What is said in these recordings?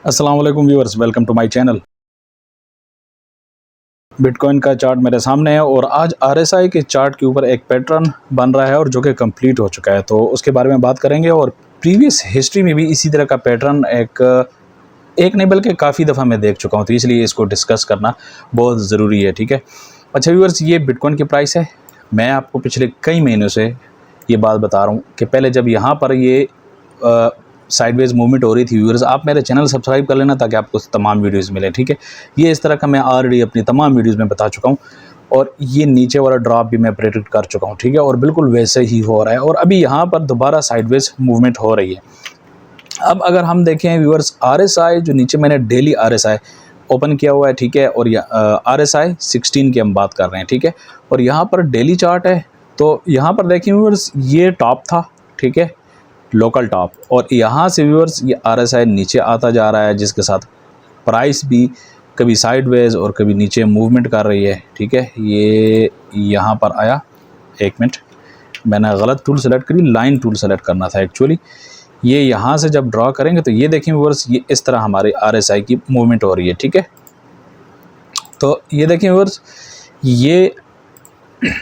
अस्सलाम वालेकुम viewers, welcome to my channel. Bitcoin का चार्ट मेरे सामने है और आज आरएसआई के चार्ट के ऊपर एक पैटर्न बन रहा है और जो कि कंप्लीट हो चुका है, तो उसके बारे में बात करेंगे। और प्रीवियस हिस्ट्री में भी इसी तरह का पैटर्न एक नहीं बल्कि काफ़ी दफ़ा मैं देख चुका हूँ, तो इसलिए इसको डिस्कस करना बहुत ज़रूरी है। ठीक है, अच्छा व्यूअर्स, ये बिटकॉइन की प्राइस है। मैं आपको पिछले कई महीनों से ये बात बता रहा हूँ कि पहले जब यहाँ पर ये साइडवेज मूवमेंट हो रही थी, व्यूअर्स आप मेरे चैनल सब्सक्राइब कर लेना ताकि आपको तमाम वीडियोस मिले। ठीक है, ये इस तरह का मैं ऑलरेडी अपनी तमाम वीडियोस में बता चुका हूँ और ये नीचे वाला ड्रॉप भी मैं प्रेडिक्ट कर चुका हूँ। ठीक है, और बिल्कुल वैसे ही हो रहा है और अभी यहाँ पर दोबारा साइडवेज मूवमेंट हो रही है। अब अगर हम देखें व्यूअर्स, आरएसआई जो नीचे मैंने डेली आरएसआई ओपन किया हुआ है, ठीक है, और आरएसआई 16 की हम बात कर रहे हैं। ठीक है, और यहाँ पर डेली चार्ट है, तो यहाँ पर देखें व्यूअर्स, ये टॉप था, ठीक है, लोकल टॉप, और यहाँ से व्यूअर्स ये आरएसआई नीचे आता जा रहा है, जिसके साथ प्राइस भी कभी साइडवेज और कभी नीचे मूवमेंट कर रही है। ठीक है, ये यहाँ पर आया, एक मिनट, मैंने गलत टूल सेलेक्ट करी, लाइन टूल सेलेक्ट करना था एक्चुअली। ये यहाँ से जब ड्रॉ करेंगे तो ये देखें व्यूअर्स, ये इस तरह हमारे आरएसआई की मूवमेंट हो रही है। ठीक है, तो ये देखें व्यूअर्स, ये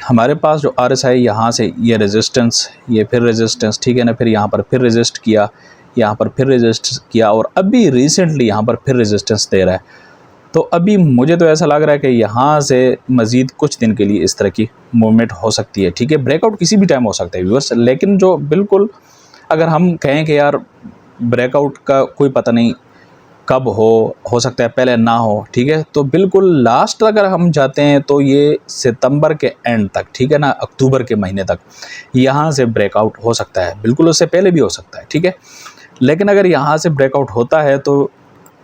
हमारे पास जो आरएसआई यहाँ से ये रेजिस्टेंस, ये फिर रेजिस्टेंस, ठीक है ना, फिर यहाँ पर फिर रेजिस्ट किया, यहाँ पर फिर रेजिस्ट किया और अभी रिसेंटली यहाँ पर फिर रेजिस्टेंस दे रहा है। तो अभी मुझे तो ऐसा लग रहा है कि यहाँ से मज़ीद कुछ दिन के लिए इस तरह की मूवमेंट हो सकती है। ठीक है, ब्रेकआउट किसी भी टाइम हो सकता है व्यूअर्स, लेकिन जो बिल्कुल अगर हम कहें कि यार ब्रेकआउट का कोई पता नहीं कब हो सकता है पहले ना हो। ठीक है, तो बिल्कुल लास्ट अगर हम जाते हैं तो ये सितंबर के एंड तक, ठीक है ना, अक्टूबर के महीने तक यहाँ से ब्रेकआउट हो सकता है, बिल्कुल उससे पहले भी हो सकता है। ठीक है, लेकिन अगर यहाँ से ब्रेकआउट होता है तो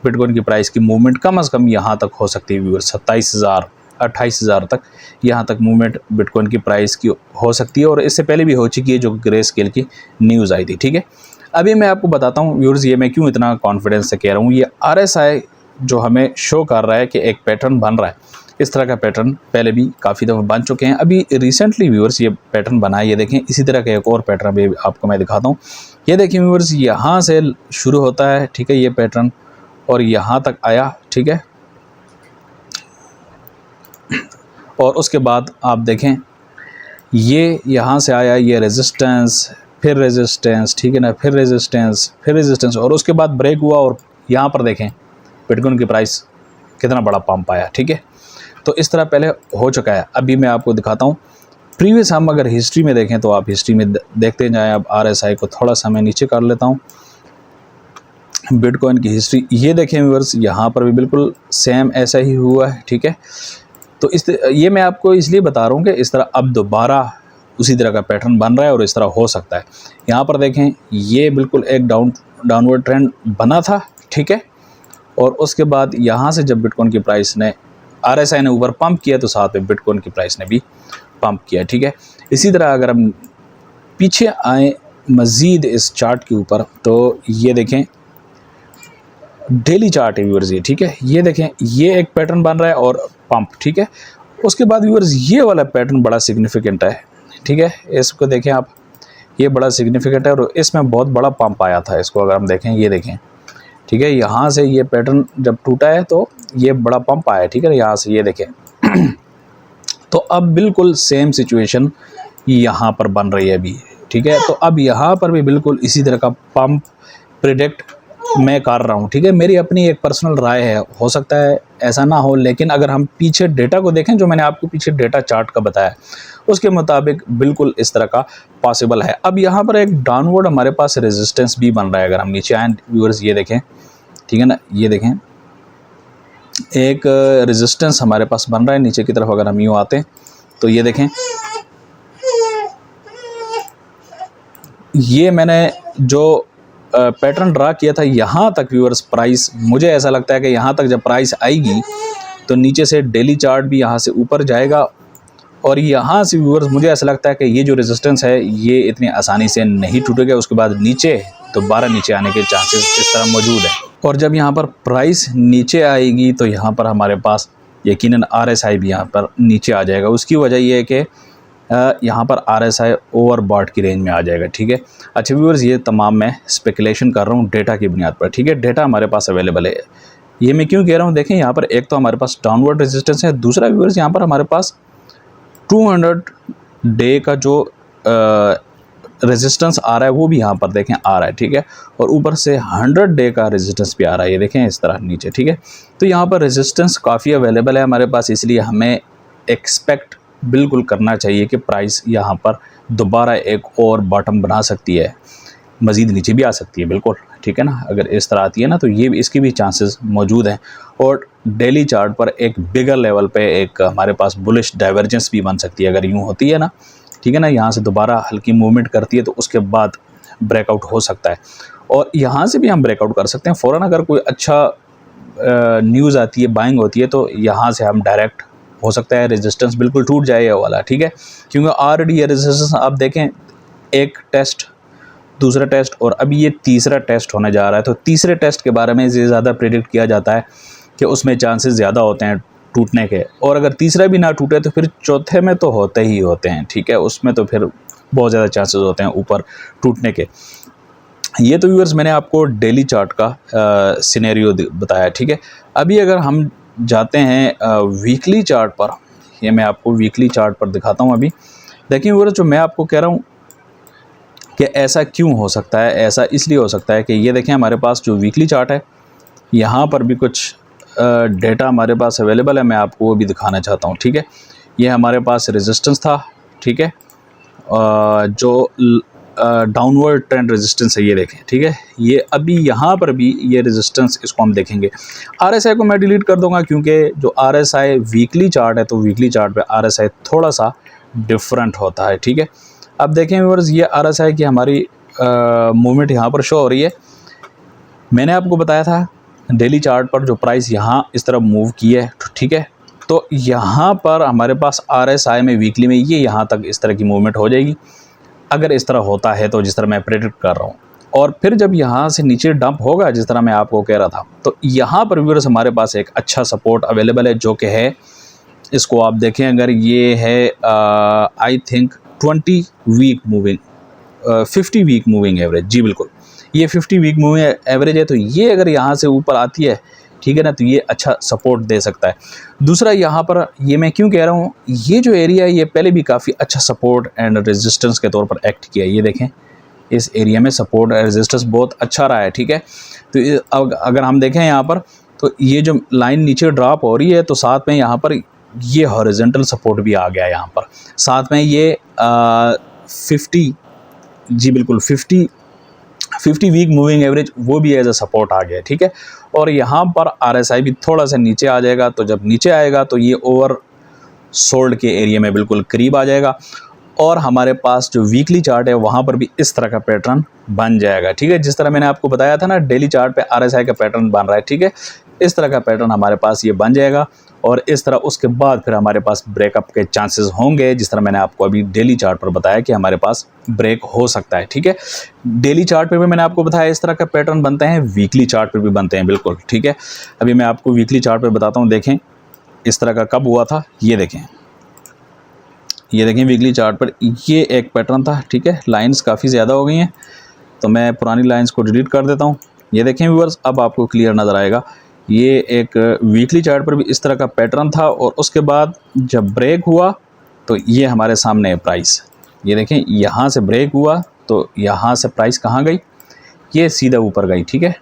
बिटकॉइन की प्राइस की मूवमेंट कम से कम यहाँ तक हो सकती है व्यूअर्स, 27,000 28,000 तक यहाँ तक मूवमेंट बिटकॉइन की प्राइस की हो सकती है, और इससे पहले भी हो चुकी है, जो ग्रे स्केल की न्यूज़ आई थी। ठीक है, अभी मैं आपको बताता हूँ व्यूअर्स, ये मैं क्यों इतना कॉन्फिडेंस से कह रहा हूँ। ये आरएसआई जो हमें शो कर रहा है कि एक पैटर्न बन रहा है, इस तरह का पैटर्न पहले भी काफ़ी दफ़ा बन चुके हैं। अभी रिसेंटली व्यूअर्स ये पैटर्न बना है, ये देखें, इसी तरह का एक और पैटर्न अभी आपको मैं दिखाता हूँ। ये देखिए व्यूअर्स, यहाँ से शुरू होता है, ठीक है, ये पैटर्न, और यहाँ तक आया। ठीक है, और उसके बाद आप देखें, ये यहाँ से आया, ये रेजिस्टेंस, फिर रेजिस्टेंस, ठीक है ना, फिर रेजिस्टेंस, फिर रेजिस्टेंस, और उसके बाद ब्रेक हुआ और यहाँ पर देखें बिटकॉइन की प्राइस कितना बड़ा पंप आया। ठीक है, तो इस तरह पहले हो चुका है। अभी मैं आपको दिखाता हूँ प्रीवियस, हम अगर हिस्ट्री में देखें तो आप हिस्ट्री में देखते जाएँ। अब आरएसआई को थोड़ा सा मैं नीचे कर लेता हूँ, बिटकॉइन की हिस्ट्री ये देखें व्यूअर्स, यहाँ पर भी बिल्कुल सेम ऐसा ही हुआ है। ठीक है, तो ये मैं आपको इसलिए बता रहा हूँ कि इस तरह अब दोबारा उसी तरह का पैटर्न बन रहा है और इस तरह हो सकता है। यहाँ पर देखें, ये बिल्कुल एक डाउनवर्ड ट्रेंड बना था। ठीक है, और उसके बाद यहाँ से जब बिटकॉइन की प्राइस ने, आरएसआई ने ऊपर पंप किया, तो साथ में बिटकॉइन की प्राइस ने भी पंप किया। ठीक है, इसी तरह अगर हम पीछे आए मज़ीद इस चार्ट के ऊपर, तो ये देखें डेली चार्ट है व्यूअर्स ये। ठीक है, ये देखें, ये एक पैटर्न बन रहा है और पंप। ठीक है, उसके बाद व्यूअर्स ये वाला पैटर्न बड़ा सिग्निफिकेंट है। ठीक है, इसको देखें आप, ये बड़ा सिग्निफिकेंट है और इसमें बहुत बड़ा पंप आया था। इसको अगर हम देखें, ये देखें, ठीक है, यहाँ से ये पैटर्न जब टूटा है तो ये बड़ा पंप आया। ठीक है, यहाँ से ये देखें तो अब बिल्कुल सेम सिचुएशन यहाँ पर बन रही है अभी। ठीक है, तो अब यहाँ पर भी बिल्कुल इसी तरह का पंप प्रिडिक्ट मैं कर रहा हूँ। ठीक है, मेरी अपनी एक पर्सनल राय है, हो सकता है ऐसा ना हो, लेकिन अगर हम पीछे डेटा को देखें, जो मैंने आपको पीछे डेटा चार्ट का बताया, उसके मुताबिक बिल्कुल इस तरह का पॉसिबल है। अब यहाँ पर एक डाउनवर्ड हमारे पास रेजिस्टेंस भी बन रहा है। अगर हम नीचे आए व्यूअर्स, ये देखें, ठीक है ना, ये देखें, एक रेजिस्टेंस हमारे पास बन रहा है नीचे की तरफ। अगर हम यूँ आते हैं तो ये देखें, ये मैंने जो पैटर्न ड्रा किया था यहाँ तक व्यूअर्स, प्राइस मुझे ऐसा लगता है कि यहाँ तक जब प्राइस आएगी तो नीचे से डेली चार्ट भी यहाँ से ऊपर जाएगा, और यहाँ से व्यूअर्स मुझे ऐसा लगता है कि ये जो रेजिस्टेंस है ये इतनी आसानी से नहीं टूटेगा। उसके बाद नीचे दोबारा नीचे आने के चांसेस इस तरह मौजूद है, और जब यहाँ पर प्राइस नीचे आएगी तो यहाँ पर हमारे पास यकीनन आरएसआई भी यहाँ पर नीचे आ जाएगा। उसकी वजह ये है कि यहाँ पर RSI ओवरबॉट की रेंज में आ जाएगा, ठीक है। अच्छा व्यूअर्स, ये तमाम मैं स्पेकुलेशन कर रहा हूँ डेटा की बुनियाद पर, ठीक है। डेटा हमारे पास अवेलेबल है। ये मैं क्यों कह रहा हूँ, देखें यहाँ पर एक तो हमारे पास डाउनवर्ड रेजिस्टेंस है, दूसरा व्यूअर्स यहाँ पर हमारे पास 200 डे का जो रेजिस्टेंस आ रहा है वो भी यहाँ पर देखें आ रहा है, ठीक है। और ऊपर से 100 डे का रेजिस्टेंस भी आ रहा है, ये देखें इस तरह नीचे, ठीक है। तो यहाँ पर रेजिस्टेंस काफ़ी अवेलेबल है हमारे पास, इसलिए हमें एक्सपेक्ट बिल्कुल करना चाहिए कि प्राइस यहाँ पर दोबारा एक और बॉटम बना सकती है, मज़ीद नीचे भी आ सकती है बिल्कुल, ठीक है ना। अगर इस तरह आती है ना तो ये इसकी भी चांसेस मौजूद हैं। और डेली चार्ट पर एक बिगर लेवल पे एक हमारे पास बुलिश डाइवर्जेंस भी बन सकती है, अगर यूँ होती है ना, ठीक है ना। यहाँ से दोबारा हल्की मूवमेंट करती है तो उसके बाद ब्रेकआउट हो सकता है, और यहाँ से भी हम ब्रेकआउट कर सकते हैं फ़ौरन। अगर कोई अच्छा न्यूज़ आती है, बाइंग होती है, तो यहाँ से हम डायरेक्ट हो सकता है रेजिस्टेंस बिल्कुल टूट जाए ये वाला, ठीक है। क्योंकि ऑलरेडी ये रेजिस्टेंस आप देखें, एक टेस्ट, दूसरा टेस्ट और अभी ये तीसरा टेस्ट होने जा रहा है। तो तीसरे टेस्ट के बारे में ज़्यादा प्रेडिक्ट किया जाता है कि उसमें चांसेस ज़्यादा होते हैं टूटने के, और अगर तीसरा भी ना टूटे तो फिर चौथे में तो होते ही होते हैं, ठीक है। उसमें तो फिर बहुत ज़्यादा चांसेस होते हैं ऊपर टूटने के। ये तो व्यूअर्स मैंने आपको डेली चार्ट का सिनेरियो बताया, ठीक है। अभी अगर हम जाते हैं वीकली चार्ट पर, ये मैं आपको वीकली चार्ट पर दिखाता हूँ। अभी देखिए व्यूअर्स, जो मैं आपको कह रहा हूँ कि ऐसा क्यों हो सकता है, ऐसा इसलिए हो सकता है कि ये देखें हमारे पास जो वीकली चार्ट है, यहाँ पर भी कुछ डेटा हमारे पास अवेलेबल है, मैं आपको वो भी दिखाना चाहता हूँ, ठीक है। ये हमारे पास रेजिस्टेंस था, ठीक है, जो डाउनवर्ड ट्रेंड रेजिस्टेंस है, ये देखें, ठीक है। ये अभी यहाँ पर भी ये रेजिस्टेंस, इसको हम देखेंगे। RSI को मैं डिलीट कर दूंगा क्योंकि जो RSI वीकली चार्ट है, तो वीकली चार्ट पे RSI थोड़ा सा डिफरेंट होता है, ठीक है। अब देखें व्यूअर्स, ये RSI की हमारी मूवमेंट यहाँ पर शो हो रही है। मैंने आपको बताया था डेली चार्ट पर जो प्राइस यहाँ इस तरह मूव की है, ठीक है। तो यहाँ पर हमारे पास RSI में वीकली में ये यहाँ तक इस तरह की मूवमेंट हो जाएगी, अगर इस तरह होता है तो, जिस तरह मैं प्रेडिक्ट कर रहा हूँ। और फिर जब यहाँ से नीचे डंप होगा, जिस तरह मैं आपको कह रहा था, तो यहाँ पर व्यूअर्स हमारे पास एक अच्छा सपोर्ट अवेलेबल है, जो कि है, इसको आप देखें, अगर ये है I think 20 week moving 50 week moving average, जी बिल्कुल, ये 50 वीक मूविंग एवरेज है। तो ये अगर यहाँ से ऊपर आती है, ठीक है ना, तो ये अच्छा सपोर्ट दे सकता है। दूसरा यहाँ पर, ये मैं क्यों कह रहा हूँ, ये जो एरिया है ये पहले भी काफ़ी अच्छा सपोर्ट एंड रेजिस्टेंस के तौर पर एक्ट किया है। ये देखें, इस एरिया में सपोर्ट एंड रेजिस्टेंस बहुत अच्छा रहा है, ठीक है। तो अगर हम देखें यहाँ पर, तो ये जो लाइन नीचे ड्रॉप हो रही है, तो साथ में यहाँ पर ये हॉरिजॉन्टल सपोर्ट भी आ गया यहाँ पर, साथ में ये 50, जी बिल्कुल 50 वीक मूविंग एवरेज वो भी एज अ सपोर्ट आ गया, ठीक है। और यहाँ पर RSI भी थोड़ा सा नीचे आ जाएगा, तो जब नीचे आएगा तो ये ओवर सोल्ड के एरिया में बिल्कुल करीब आ जाएगा, और हमारे पास जो वीकली चार्ट है वहाँ पर भी इस तरह का पैटर्न बन जाएगा, ठीक है। जिस तरह मैंने आपको बताया था ना, डेली चार्ट पे RSI का पैटर्न बन रहा है, ठीक है, इस तरह का पैटर्न हमारे पास ये बन जाएगा, और इस तरह उसके बाद फिर हमारे पास ब्रेकअप के चांसेस होंगे, जिस तरह मैंने आपको अभी डेली चार्ट पर बताया कि हमारे पास ब्रेक हो सकता है, ठीक है। डेली चार्ट पे भी मैंने आपको बताया इस तरह का पैटर्न बनते हैं, वीकली चार्ट पे भी बनते हैं, बिल्कुल, ठीक है। अभी मैं आपको वीकली चार्ट पे बताता हूँ, देखें इस तरह का कब हुआ था, ये देखें वीकली चार्ट पर ये एक पैटर्न था, ठीक है। लाइंस काफ़ी ज़्यादा हो गई हैं, तो मैं पुरानी लाइंस को डिलीट कर देता हूँ। ये देखें व्यूअर्स, अब आपको क्लियर नज़र आएगा, ये एक वीकली चार्ट पर भी इस तरह का पैटर्न था, और उसके बाद जब ब्रेक हुआ तो ये हमारे सामने है प्राइस। ये देखें, यहाँ से ब्रेक हुआ तो यहाँ से प्राइस कहाँ गई, ये सीधा ऊपर गई, ठीक है,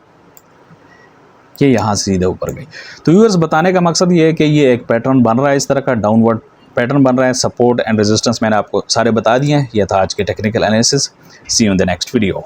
ये यहाँ से सीधा ऊपर गई। तो व्यूअर्स, बताने का मकसद ये है कि ये एक पैटर्न बन रहा है, इस तरह का डाउनवर्ड पैटर्न बन रहा है, सपोर्ट एंड रेजिस्टेंस मैंने आपको सारे बता दिए हैं। यह था आज के technical analysis. See you in the next video.